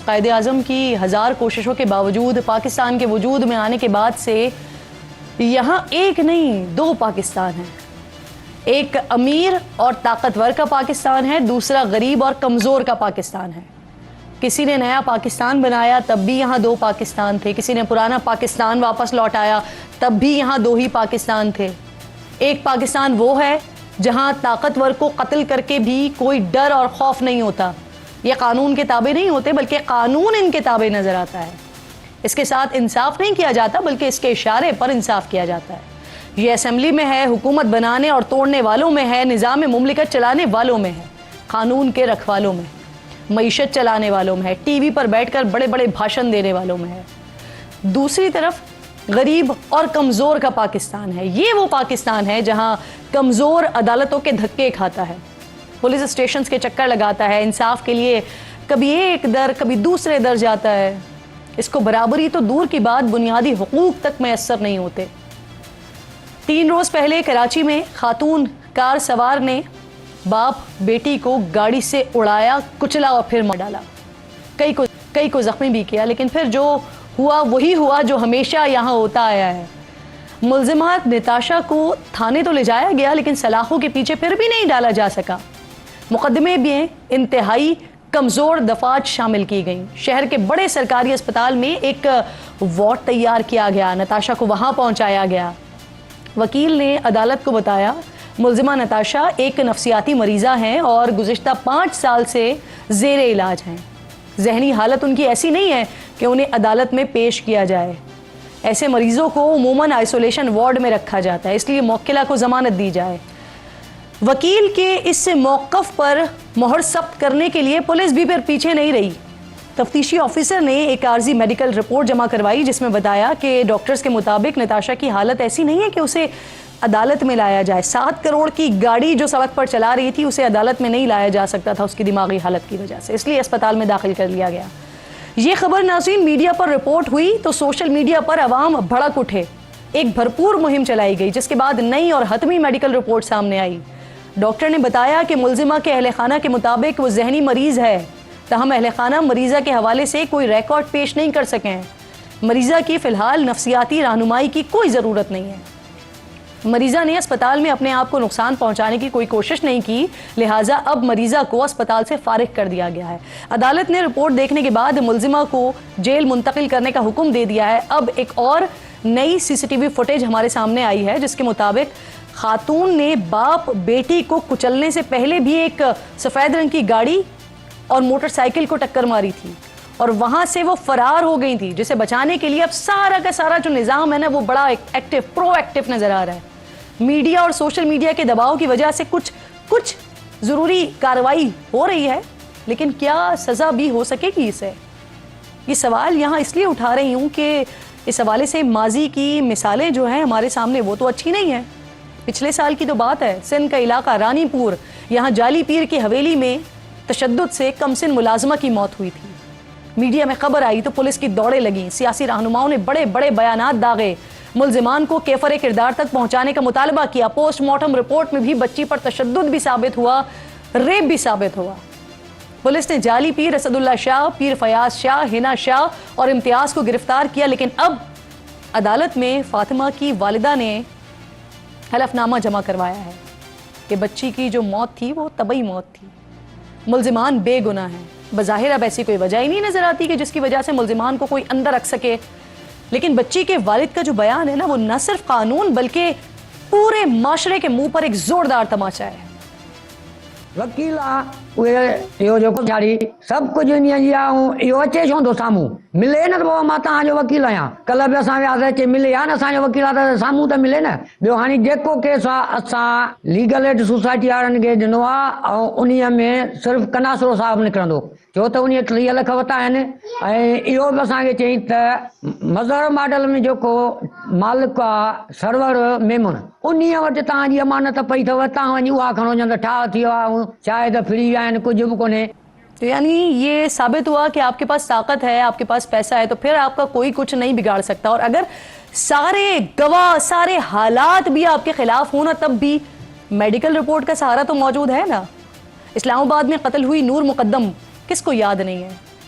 قائد اعظم کی ہزار کوششوں کے باوجود پاکستان کے وجود میں آنے کے بعد سے یہاں ایک نہیں دو پاکستان ہیں. ایک امیر اور طاقتور کا پاکستان ہے, دوسرا غریب اور کمزور کا پاکستان ہے. کسی نے نیا پاکستان بنایا تب بھی یہاں دو پاکستان تھے, کسی نے پرانا پاکستان واپس لوٹایا تب بھی یہاں دو ہی پاکستان تھے. ایک پاکستان وہ ہے جہاں طاقتور کو قتل کر کے بھی کوئی ڈر اور خوف نہیں ہوتا. یہ قانون کے تابع نہیں ہوتے بلکہ قانون ان کے تابع نظر آتا ہے. اس کے ساتھ انصاف نہیں کیا جاتا بلکہ اس کے اشارے پر انصاف کیا جاتا ہے. یہ اسمبلی میں ہے, حکومت بنانے اور توڑنے والوں میں ہے, نظام مملکت چلانے والوں میں ہے, قانون کے رکھوالوں میں, معیشت چلانے والوں میں ہے, ٹی وی پر بیٹھ کر بڑے بڑے بھاشن دینے والوں میں ہے. دوسری طرف غریب اور کمزور کا پاکستان ہے. یہ وہ پاکستان ہے جہاں کمزور عدالتوں کے دھکے کھاتا ہے, پولیس اسٹیشنز کے چکر لگاتا ہے, انصاف کے لیے کبھی ایک در کبھی دوسرے در جاتا ہے. اس کو برابری تو دور کی بات بنیادی حقوق تک میسر نہیں ہوتے. 3 روز پہلے کراچی میں خاتون کار سوار نے باپ بیٹی کو گاڑی سے اڑایا, کچلا اور پھر مار ڈالا. کئی کو زخمی بھی کیا, لیکن پھر جو ہوا وہی ہوا جو ہمیشہ یہاں ہوتا آیا ہے. ملزمات نتاشا کو تھانے تو لے جایا گیا لیکن سلاخوں کے پیچھے پھر بھی نہیں ڈالا جا سکا. مقدمے میں انتہائی کمزور دفعات شامل کی گئیں. شہر کے بڑے سرکاری اسپتال میں ایک وارڈ تیار کیا گیا, نتاشا کو وہاں پہنچایا گیا. وکیل نے عدالت کو بتایا ملزمہ نتاشا ایک نفسیاتی مریضہ ہیں اور گزشتہ 5 سال سے زیر علاج ہیں. ذہنی حالت ان کی ایسی نہیں ہے کہ انہیں عدالت میں پیش کیا جائے. ایسے مریضوں کو عموماً آئسولیشن وارڈ میں رکھا جاتا ہے, اس لیے موکلہ کو ضمانت دی جائے. وکیل کے اس موقف پر مہر ثبت کرنے کے لیے پولیس بھی پھر پیچھے نہیں رہی. تفتیشی آفیسر نے ایک عارضی میڈیکل رپورٹ جمع کروائی جس میں بتایا کہ ڈاکٹرز کے مطابق نتاشا کی حالت ایسی نہیں ہے کہ اسے عدالت میں لایا جائے. 7 کروڑ کی گاڑی جو سڑک پر چلا رہی تھی اسے عدالت میں نہیں لایا جا سکتا تھا اس کی دماغی حالت کی وجہ سے, اس لیے اسپتال میں داخل کر لیا گیا. یہ خبر ناظرین میڈیا پر رپورٹ ہوئی تو سوشل میڈیا پر عوام بھڑک اٹھے. ایک بھرپور مہم چلائی گئی جس کے بعد نئی اور حتمی میڈیکل رپورٹ سامنے آئی. ڈاکٹر نے بتایا کہ ملزمہ کے اہل خانہ کے مطابق وہ ذہنی مریض ہے, تاہم اہل خانہ مریضہ کے حوالے سے کوئی ریکارڈ پیش نہیں کر سکے ہیں. مریضہ کی فی الحال نفسیاتی رہنمائی کی کوئی ضرورت نہیں ہے. مریضہ نے اسپتال میں اپنے آپ کو نقصان پہنچانے کی کوئی کوشش نہیں کی, لہٰذا اب مریضہ کو اسپتال سے فارغ کر دیا گیا ہے. عدالت نے رپورٹ دیکھنے کے بعد ملزمہ کو جیل منتقل کرنے کا حکم دے دیا ہے. اب ایک اور نئی CCTV فوٹیج ہمارے سامنے آئی ہے جس کے مطابق خاتون نے باپ بیٹی کو کچلنے سے پہلے بھی ایک سفید رنگ کی گاڑی اور موٹر سائیکل کو ٹکر ماری تھی اور وہاں سے وہ فرار ہو گئی تھی, جسے بچانے کے لیے اب سارا کا سارا جو نظام ہے نا وہ بڑا ایکٹیو پرو ایکٹیو نظر آ رہا ہے. میڈیا اور سوشل میڈیا کے دباؤ کی وجہ سے کچھ ضروری کارروائی ہو رہی ہے, لیکن کیا سزا بھی ہو سکے گی اسے؟ یہ سوال یہاں اس لیے اٹھا رہی ہوں کہ اس حوالے سے ماضی کی مثالیں جو ہیں ہمارے سامنے وہ تو اچھی نہیں ہیں. پچھلے سال کی تو بات ہے, سندھ کا علاقہ رانی پور, یہاں جالی پیر کی حویلی میں تشدد سے کمسن ملازمہ کی موت ہوئی تھی. میڈیا میں خبر آئی تو پولیس کی دوڑیں لگیں, سیاسی رہنماؤں نے بڑے بڑے بیانات داغے, ملزمان کو کیفر کردار تک پہنچانے کا مطالبہ کیا. پوسٹ مارٹم رپورٹ میں بھی بچی پر تشدد بھی ثابت ہوا, ریپ بھی ثابت ہوا. پولیس نے جالی پیر اسد اللہ شاہ, پیر فیاض شاہ, ہنا شاہ اور امتیاز کو گرفتار کیا, لیکن اب عدالت میں فاطمہ کی والدہ نے حلف نامہ جمع کروایا ہے کہ بچی کی جو موت تھی وہ طبعی موت تھی. ملزمان بے گناہ ہیں. بظاہر اب ایسی کوئی وجہ ہی نہیں نظر آتی کہ جس کی وجہ سے ملزمان کو کوئی اندر رکھ سکے, لیکن بچی کے والد کا جو بیان ہے نا وہ نہ صرف قانون بلکہ پورے معاشرے کے منہ پر ایک زوردار تماچا ہے. وکیلا جو جاری سب کچھ اچے چھو تو ساموں ملے نا تو ماں تاجو وکیل آیا. کل بھی اصل ویسے ملے یا نا وکیل ساموں تو ملے نا. بو ہاں جو کیس لیگل ایڈ سوسائٹی والن کے ڈنو ان میں صرف کناسرو صاحب نکرندو جو تو 30 لکھ وتا بھی اصل چی مظہر ماڈل میں جو مالک سرور میمون ان وٹ تھی امانت پی تھو تا کھڑو وجہ ٹھا تھی شاید فری کچھ بھی کونے. تو یعنی یہ ثابت ہوا کہ آپ کے پاس طاقت ہے, آپ کے پاس پیسہ ہے, تو پھر آپ کا کوئی کچھ نہیں بگاڑ سکتا. اور اگر سارے گواہ سارے حالات بھی آپ کے خلاف ہونا تب بھی میڈیکل رپورٹ کا سہارا تو موجود ہے نا. اسلام آباد میں قتل ہوئی نور مقدم کس کو یاد نہیں ہے؟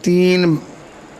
3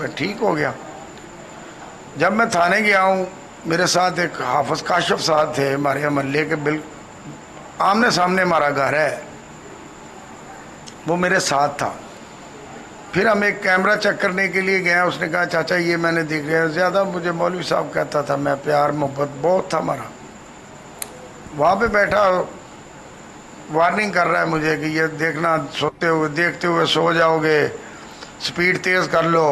میں ٹھیک ہو گیا. جب میں تھانے گیا ہوں, میرے ساتھ ایک حافظ کاشف صاحب تھے ہمارے محلے کے, آمنے سامنے ہمارا گھر ہے, وہ میرے ساتھ تھا. پھر ہم ایک کیمرہ چیک کرنے کے لیے گئے. اس نے کہا چاچا یہ میں نے دیکھ لیا. زیادہ مجھے مولوی صاحب کہتا تھا, میں پیار محبت بہت تھا ہمارا. وہاں پہ بیٹھا وارننگ کر رہا ہے مجھے کہ یہ دیکھنا, سوتے ہوئے دیکھتے ہوئے سو جاؤ گے, سپیڈ تیز کر لو,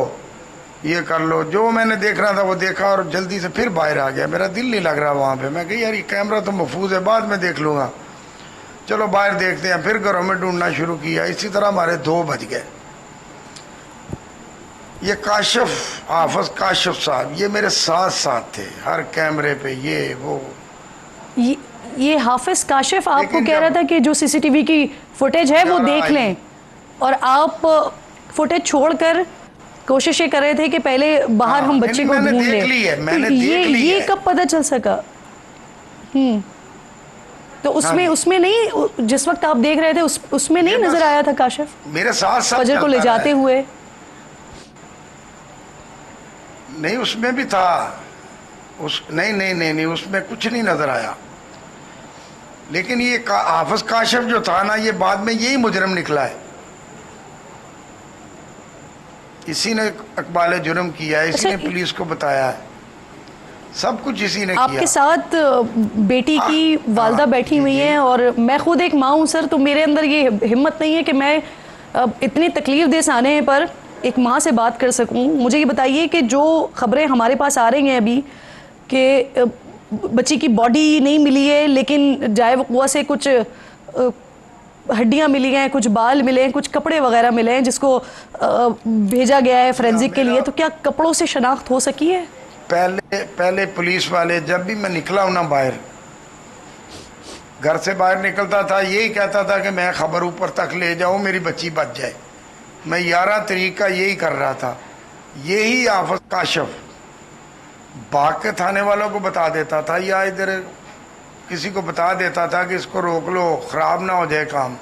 یہ کر لو. جو میں نے دیکھنا تھا وہ دیکھا اور جلدی سے پھر باہر آ گیا. میرا دل نہیں لگ رہا وہاں پہ. میں کہ یار یہ کیمرہ تو محفوظ ہے, بعد میں دیکھ لوں گا, چلو باہر دیکھتے ہیں. پھر گھروں میں ڈھونڈنا شروع کیا. اسی طرح ہمارے 2 بج گئے. یہ کاشف, حافظ کاشف صاحب, یہ میرے ساتھ تھے ہر کیمرے پہ, یہ وہ. یہ حافظ کاشف آپ کو لیکن کہہ رہا تھا کہ جو سی سی ٹی وی کی فوٹیج ہے وہ دیکھ لیں, اور آپ فوٹیج چھوڑ کر کوشش یہ کر رہے تھے کہ پہلے باہر ہم بچے کو ڈھونڈ لیں. یہ کب پتہ چل سکا؟ تو اس میں نہیں, جس وقت آپ دیکھ رہے تھے اس میں نہیں نظر آیا تھا کاشف میرے ساتھ فجر کو لے جاتے ہوئے؟ نہیں, اس میں بھی تھا. نہیں, اس میں کچھ نہیں نظر آیا. لیکن یہ حافظ کاشف جو تھا نا, یہ بعد میں یہی مجرم نکلا ہے. اسی نے اقبال جرم کیا ہے, اسی نے پولیس کو بتایا ہے, سب کچھ اسی نے کیا. آپ کے ساتھ بیٹی کی والدہ بیٹھی ہوئی ہیں, اور میں خود ایک ماں ہوں سر, تو میرے اندر یہ ہمت نہیں ہے کہ میں اتنی تکلیف دہ سانے پر ایک ماں سے بات کر سکوں. مجھے یہ بتائیے کہ جو خبریں ہمارے پاس آ رہی ہیں ابھی کہ بچی کی باڈی نہیں ملی ہے, لیکن جائے وقوع سے کچھ ہڈیاں ملی ہیں, کچھ بال ملے ہیں, کچھ کپڑے وغیرہ ملے ہیں جس کو بھیجا گیا ہے فورینزک کے لیے, تو کیا کپڑوں سے شناخت ہو سکی ہے؟ پہلے پولیس والے, جب بھی میں نکلا ہوں نا باہر, گھر سے باہر نکلتا تھا, یہی کہتا تھا کہ میں خبر اوپر تک لے جاؤں, میری بچی بچ جائے. میں 11 تاریخ کا یہی کر رہا تھا. یہی حافظ کاشف باغ کے تھانے والوں کو بتا دیتا تھا, یا ادھر کسی کو بتا دیتا تھا کہ اس کو روک لو, خراب نہ ہو جائے کام.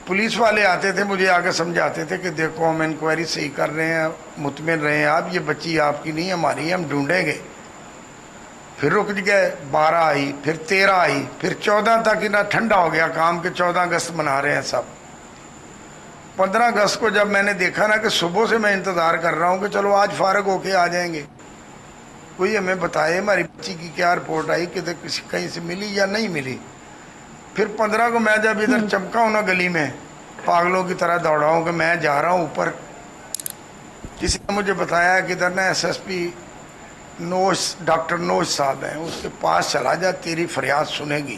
پولیس والے آتے تھے, مجھے آگے سمجھاتے تھے کہ دیکھو ہم انکوائری صحیح کر رہے ہیں, مطمئن رہے ہیں آپ, یہ بچی آپ کی نہیں ہماری, ہم ڈھونڈیں گے. پھر رک گئے. 12 آئی, پھر 13 آئی, پھر 14 تک اتنا ٹھنڈا ہو گیا کام کہ 14 اگست منا رہے ہیں سب. 15 اگست کو جب میں نے دیکھا نا کہ صبح سے میں انتظار کر رہا ہوں کہ چلو آج فارغ ہو کے آ جائیں گے, کوئی ہمیں بتائے ہماری بچی کی کیا رپورٹ آئی, کہ کہیں سے ملی یا نہیں ملی. پھر 15 کو میں جب ادھر چمکا ہوں نا گلی میں, پاگلوں کی طرح دوڑا ہوں کہ میں جا رہا ہوں اوپر, کسی نے مجھے بتایا کہ ادھر نا ایس ایس پی نوش, ڈاکٹر نوش صاحب ہیں, اس کے پاس چلا جا, تیری فریاد سنے گی.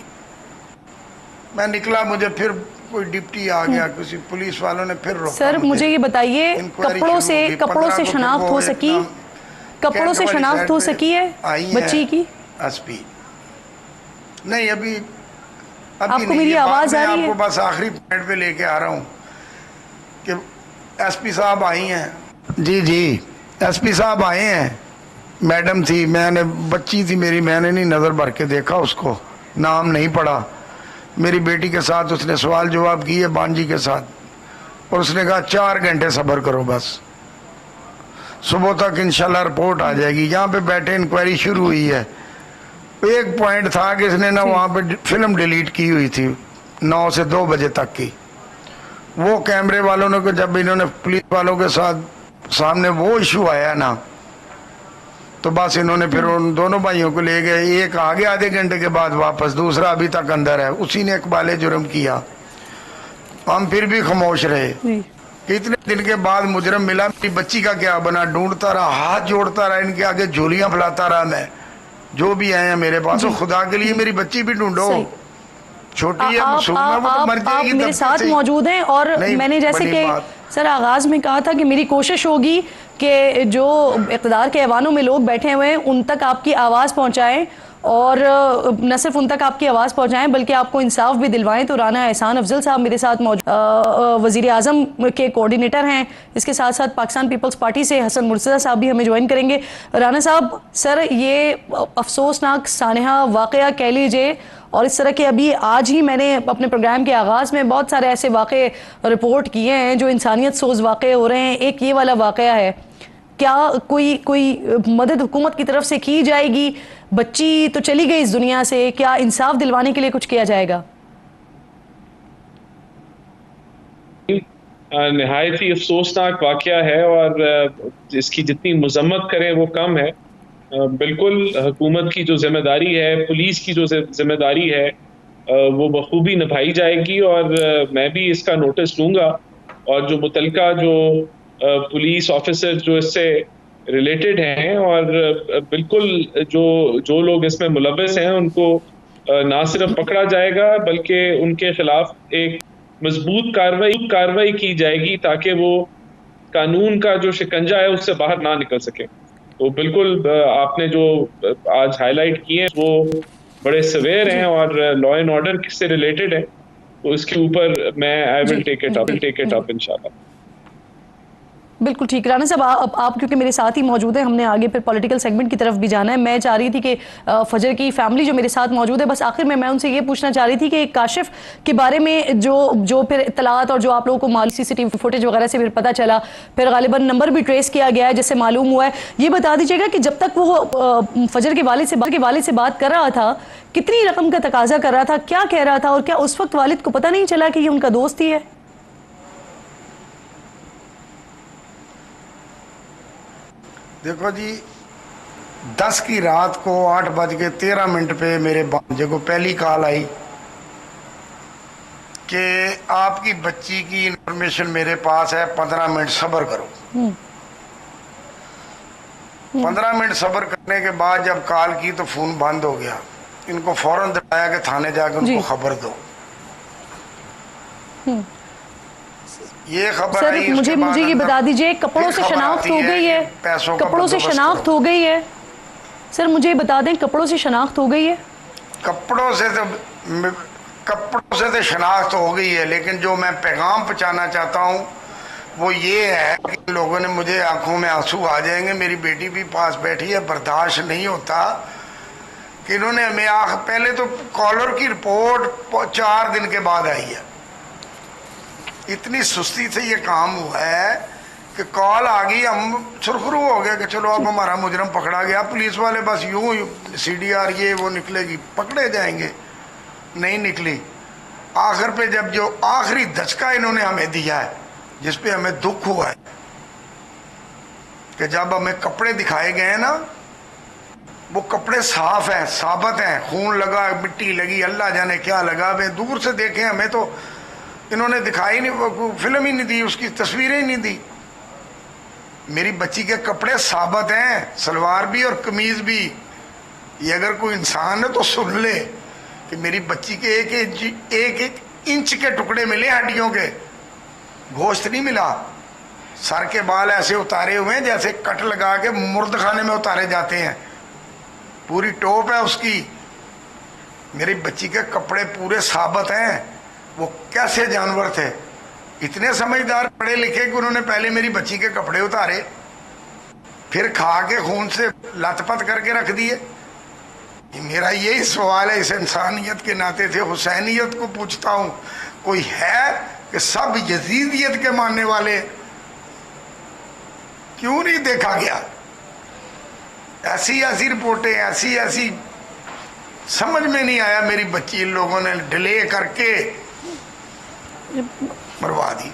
میں نکلا, مجھے پھر کوئی ڈپٹی آ گیا, کسی پولیس والوں نے پھر روکا. سر مجھے یہ بتائیے, کپڑوں سے شناخت ہو سکی, کپڑوں سے شناخت ہو سکی ہے بچی کی؟ ایس پی نہیں, ابھی آپ کو میری آواز آ رہی ہے؟ آپ کو بس آخری پوائنٹ پہ لے کے آ رہا ہوں کہ ایس پی صاحب آئی ہیں. جی ایس پی صاحب آئے ہیں, میڈم تھی, میں نے بچی تھی میری, میں نے نہیں نظر بھر کے دیکھا اس کو, نام نہیں پڑھا. میری بیٹی کے ساتھ اس نے سوال جواب کیے بانجی کے ساتھ, اور اس نے کہا 4 گھنٹے صبر کرو, بس صبح تک انشاءاللہ رپورٹ آ جائے گی. یہاں پہ بیٹھے انکوائری شروع ہوئی ہے. ایک پوائنٹ تھا کہ اس نے نا وہاں پہ فلم ڈیلیٹ کی ہوئی تھی 9 سے 2 بجے تک کی. وہ کیمرے والوں نے, جب انہوں نے پولیس والوں کے ساتھ سامنے وہ ایشو آیا نا, تو بس انہوں نے پھر ان دونوں بھائیوں کو لے گئے. ایک آگے آدھے گھنٹے کے بعد واپس, دوسرا ابھی تک اندر ہے, اسی نے اقبال جرم کیا. ہم پھر بھی خاموش رہے. اتنے دن کے بعد مجرم ملا, میری بچی کا کیا بنا, ڈھونڈتا رہا, ہاتھ جوڑتا رہا, ان کے آگے جھولیاں پھیلاتا رہا. میں جو بھی آئے ہیں میرے پاس, خدا کے لیے میری بچی بھی ڈھونڈو, چھوٹی ہے, معصوم ہے, وہ تو مر جائے گی. آپ میرے ساتھ موجود ہیں, اور میں نے جیسے کہ سر آغاز میں کہا تھا کہ میری کوشش ہوگی کہ جو اقتدار کے ایوانوں میں لوگ بیٹھے ہوئے ہیں ان تک آپ کی آواز پہنچائیں, اور نہ صرف ان تک آپ کی آواز پہنچائیں بلکہ آپ کو انصاف بھی دلوائیں. تو رانا احسان افضل صاحب میرے ساتھ موجود, وزیر اعظم کے کوارڈینیٹر ہیں. اس کے ساتھ ساتھ پاکستان پیپلز پارٹی سے حسن مرتضیٰ صاحب بھی ہمیں جوائن کریں گے. رانا صاحب, سر یہ افسوسناک سانحہ واقعہ کہہ لیجئے, اور اس طرح کے ابھی آج ہی میں نے اپنے پروگرام کے آغاز میں بہت سارے ایسے واقعے رپورٹ کیے ہیں جو انسانیت سوز واقعے ہو رہے ہیں. ایک یہ والا واقعہ ہے کیا کوئی مدد حکومت کی طرف سے کی جائے گی؟ بچی تو چلی گئی اس دنیا سے، کیا انصاف دلوانے کے لیے کچھ کیا جائے گا؟ نہایت ہی افسوسناک واقعہ ہے اور اس کی جتنی مذمت کریں وہ کم ہے. بالکل حکومت کی جو ذمہ داری ہے، پولیس کی جو ذمہ داری ہے وہ بخوبی نبھائی جائے گی، اور میں بھی اس کا نوٹس لوں گا، اور جو متعلقہ جو پولیس آفیسر جو اس سے ریلیٹڈ ہیں، اور بالکل جو لوگ اس میں ملوث ہیں ان کو نہ صرف پکڑا جائے گا بلکہ ان کے خلاف ایک مضبوط کارروائی کی جائے گی تاکہ وہ قانون کا جو شکنجہ ہے اس سے باہر نہ نکل سکے. تو بالکل آپ نے جو آج ہائی لائٹ کیے ہیں وہ بڑے سویر ہیں اور لا اینڈ آرڈر سے ریلیٹڈ ہے، تو اس کے اوپر میں آئی ول ٹیک اٹ اپ انشاءاللہ. بالکل ٹھیک. رانا صاحب آپ کیونکہ میرے ساتھ ہی موجود ہیں، ہم نے آگے پھر پولیٹیکل سیگمنٹ کی طرف بھی جانا ہے. میں چاہ رہی تھی کہ فجر کی فیملی جو میرے ساتھ موجود ہے، بس آخر میں ان سے یہ پوچھنا چاہ رہی تھی کہ کاشف کے بارے میں جو پھر اطلاعات اور جو آپ لوگوں کو سی سی ٹی وی فوٹیج وغیرہ سے پھر پتہ چلا، پھر غالباً نمبر بھی ٹریس کیا گیا ہے جس سے معلوم ہوا ہے. یہ بتا دیجیے گا کہ جب تک وہ فجر کے والد سے بات کر رہا تھا کتنی رقم کا تقاضا کر رہا تھا، کیا کہہ رہا تھا، اور کیا اس وقت والد کو پتہ نہیں چلا کہ یہ ان کا دوست ہی ہے؟ دیکھو جی، 10 کی رات کو 8:13 پہ میرے بھانجے کو پہلی کال آئی کہ آپ کی بچی کی انفارمیشن میرے پاس ہے، 15 منٹ صبر کرو. 15 منٹ صبر کرنے کے بعد جب کال کی تو فون بند ہو گیا. ان کو فوراً دلایا کہ تھانے جا کے ان کو خبر دو. یہ خبر سر آئی. مجھے یہ بتا دیجئے کپڑوں سے شناخت ہو گئی ہے؟ کپڑوں سے شناخت ہو گئی ہے؟ سر مجھے بتا دیں کپڑوں سے شناخت ہو گئی ہے؟ کپڑوں سے تو شناخت ہو گئی ہے، لیکن جو میں پیغام پہنچانا چاہتا ہوں وہ یہ ہے کہ لوگوں نے مجھے آنکھوں میں آنسو آ جائیں گے. میری بیٹی بھی پاس بیٹھی ہے، برداشت نہیں ہوتا کہ انہوں نے ہمیں پہلے تو کالر کی رپورٹ 4 دن کے بعد آئی ہے. اتنی سستی سے یہ کام ہوا ہے کہ کال آ گئی، ہم سرخرو ہو گئے کہ چلو اب ہمارا مجرم پکڑا گیا. پولیس والے بس یوں CDR یہ وہ نکلے گی، پکڑے جائیں گے. نہیں نکلی. آخر پہ جب جو آخری دھچکا انہوں نے ہمیں دیا ہے، جس پہ ہمیں دکھ ہوا ہے، کہ جب ہمیں کپڑے دکھائے گئے نا، وہ کپڑے صاف ہیں، ثابت ہیں، خون لگا، مٹی لگی، اللہ جانے کیا لگا. دور سے دیکھیں ہمیں تو انہوں نے دکھائی نہیں، فلم ہی نہیں دی، اس کی تصویریں ہی نہیں دی. میری بچی کے کپڑے ثابت ہیں، سلوار بھی اور قمیض بھی. یہ اگر کوئی انسان ہے تو سن لے کہ میری بچی کے ایک انچ کے ٹکڑے ملے ہڈیوں کے، گوشت نہیں ملا. سر کے بال ایسے اتارے ہوئے ہیں جیسے کٹ لگا کے مرد خانے میں اتارے جاتے ہیں. پوری ٹوپ ہے اس کی. میری بچی کے کپڑے پورے ثابت ہیں. وہ کیسے جانور تھے؟ اتنے سمجھدار پڑھے لکھے کہ انہوں نے پہلے میری بچی کے کپڑے اتارے، پھر کھا کے خون سے لت پت کر کے رکھ دیے. میرا یہی سوال ہے، اس انسانیت کے ناطے سے حسینیت کو پوچھتا ہوں، کوئی ہے کہ سب یزیدیت کے ماننے والے کیوں نہیں دیکھا گیا؟ ایسی رپورٹیں، ایسی سمجھ میں نہیں آیا. میری بچی ان لوگوں نے ڈیلے کر کے مروا دی.